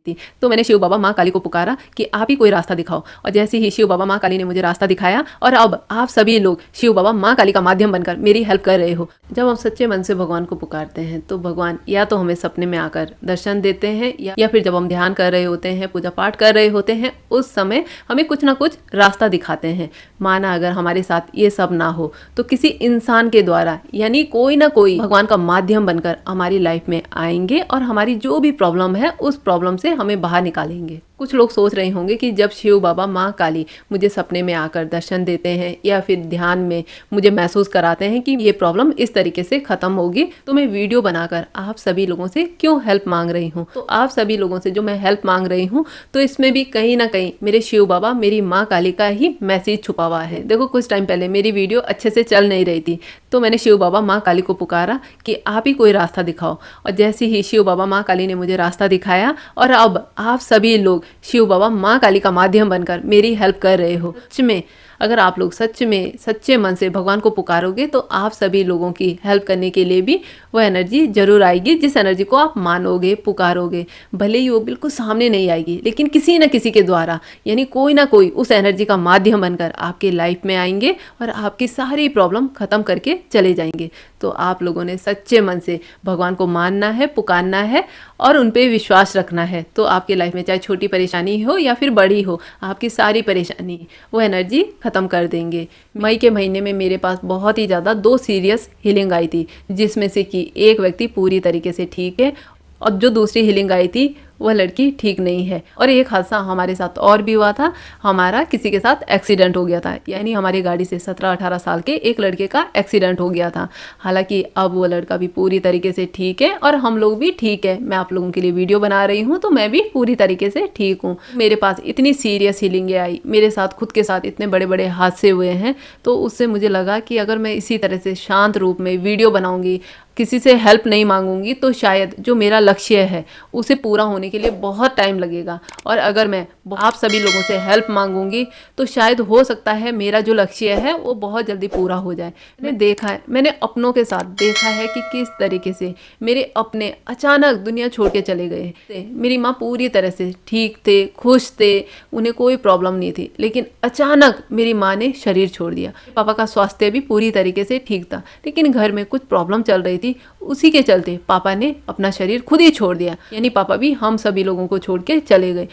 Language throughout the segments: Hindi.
थी। तो मैंने शिव बाबा माँ काली को पुकारा कि आप ही कोई रास्ता दिखाओ, और जैसे ही शिव बाबा माँ काली ने मुझे रास्ता दिखाया, और अब आप सभी लोग शिव बाबा माँ काली का माध्यम बनकर मेरी हेल्प कर रहे हो। जब हम सच्चे मन से भगवान को पुकारते हैं तो भगवान या तो हमें सपने में आकर दर्शन देते हैं, या फिर जब हम ध्यान कर रहे होते हैं, पूजा पाठ कर रहे होते हैं, उस समय हमें कुछ ना कुछ रास्ता दिखाते हैं। माना अगर हमारे साथ ये सब ना हो तो किसी इंसान के द्वारा, यानी कोई ना कोई भगवान का माध्यम बनकर हमारी लाइफ में आएंगे और हमारी जो भी प्रॉब्लम है उस प्रॉब्लम से हमें बाहर निकालेंगे। कुछ लोग सोच रहे होंगे कि जब शिव बाबा माँ काली मुझे सपने में आकर दर्शन देते हैं या फिर ध्यान में मुझे महसूस कराते हैं कि ये प्रॉब्लम इस तरीके से खत्म होगी, तो मैं वीडियो बनाकर आप सभी लोगों से क्यों हेल्प मांग रही हूँ। तो आप सभी लोगों से जो मैं हेल्प मांग रही हूँ, तो इसमें भी कहीं ना कहीं मेरे शिव बाबा, मेरी माँ काली का ही मैसेज छुपा हुआ है। देखो, कुछ टाइम पहले मेरी वीडियो अच्छे से चल नहीं रही थी, तो मैंने शिव बाबा माँ काली को पुकारा कि आप ही कोई रास्ता दिखाओ, और जैसे ही शिव बाबा माँ काली ने मुझे रास्ता दिखाया, और अब आप सभी लोग शिव बाबा माँ काली का माध्यम बनकर मेरी हेल्प कर रहे हो। सच में अगर आप लोग सच में सच्चे मन से भगवान को पुकारोगे तो आप सभी लोगों की हेल्प करने के लिए भी वो एनर्जी जरूर आएगी, जिस एनर्जी को आप मानोगे, पुकारोगे। भले ही वो बिल्कुल सामने नहीं आएगी, लेकिन किसी न किसी के द्वारा, यानी कोई ना कोई उस एनर्जी का माध्यम बनकर आपके लाइफ में आएंगे और आपकी सारी प्रॉब्लम खत्म करके चले जाएंगे। तो आप लोगों ने सच्चे मन से भगवान को मानना है, पुकारना है और उन पे विश्वास रखना है। तो आपकी लाइफ में चाहे छोटी परेशानी हो या फिर बड़ी हो, आपकी सारी परेशानी वो एनर्जी खत्म कर देंगे। मई के महीने में मेरे पास बहुत ही ज़्यादा 2 सीरियस हीलिंग आई थी, जिसमें से कि एक व्यक्ति पूरी तरीके से ठीक है और जो दूसरी हीलिंग आई थी वह लड़की ठीक नहीं है। और एक हादसा हमारे साथ और भी हुआ था, हमारा किसी के साथ एक्सीडेंट हो गया था, यानी हमारी गाड़ी से 17-18 साल के एक लड़के का एक्सीडेंट हो गया था। हालांकि अब वो लड़का भी पूरी तरीके से ठीक है और हम लोग भी ठीक है। मैं आप लोगों के लिए वीडियो बना रही हूँ तो मैं भी पूरी तरीके से ठीक हूँ। मेरे पास इतनी सीरियस हीलिंग आई, मेरे साथ खुद के साथ इतने बड़े बड़े हादसे हुए हैं, तो उससे मुझे लगा कि अगर मैं इसी तरह से शांत रूप में वीडियो बनाऊंगी, किसी से हेल्प नहीं मांगूंगी, तो शायद जो मेरा लक्ष्य है उसे पूरा होने के लिए बहुत टाइम लगेगा। और अगर मैं आप सभी लोगों से हेल्प मांगूंगी तो शायद हो सकता है मेरा जो लक्ष्य है वो बहुत जल्दी पूरा हो जाए। मैंने देखा है, मैंने अपनों के साथ देखा है कि किस तरीके से मेरे अपने अचानक दुनिया छोड़ के चले गए। मेरी माँ पूरी तरह से ठीक थे, खुश थे, उन्हें कोई प्रॉब्लम नहीं थी, लेकिन अचानक मेरी माँ ने शरीर छोड़ दिया। पापा का स्वास्थ्य भी पूरी तरीके से ठीक था, लेकिन घर में कुछ प्रॉब्लम चल रही थी, उसी के चलते पापा ने अपना शरीर खुद ही छोड़ दिया, यानी पापा भी हम सभी लोगों को छोड़ के चले गए।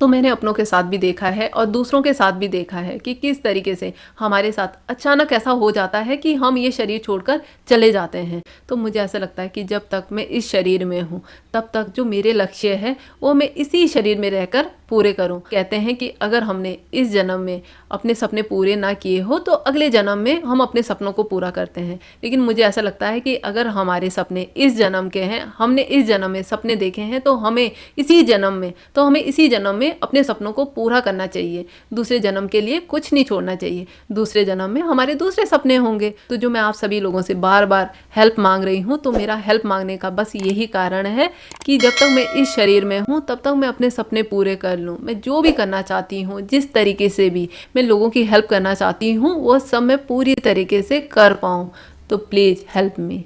तो मैंने अपनों के साथ भी देखा है और दूसरों के साथ भी देखा है कि किस तरीके से हमारे साथ अचानक ऐसा हो जाता है कि हम ये शरीर छोड़कर चले जाते हैं। तो मुझे ऐसा लगता है कि जब तक मैं इस शरीर में हूँ तब तक जो मेरे लक्ष्य है वो मैं इसी शरीर में रहकर पूरे करूँ। कहते हैं कि अगर हमने इस जन्म में अपने सपने पूरे ना किए हो तो अगले जन्म में हम अपने सपनों को पूरा करते हैं। लेकिन मुझे ऐसा लगता है कि अगर हमारे सपने इस जन्म के हैं, हमने इस जन्म में सपने देखे हैं, तो हमें इसी जन्म में अपने सपनों को पूरा करना चाहिए। दूसरे जन्म के लिए कुछ नहीं छोड़ना चाहिए। दूसरे जन्म में हमारे दूसरे सपने होंगे। तो जो मैं आप सभी लोगों से बार बार हेल्प मांग रही हूँ, तो मेरा हेल्प मांगने का बस यही कारण है कि जब तक मैं इस शरीर में हूँ तब तक मैं अपने सपने पूरे कर लूँ। मैं जो भी करना चाहती हूँ, जिस तरीके से भी मैं लोगों की हेल्प करना चाहती हूँ, वो सब मैं पूरी तरीके से कर पाऊँ। तो प्लीज़ हेल्प मी।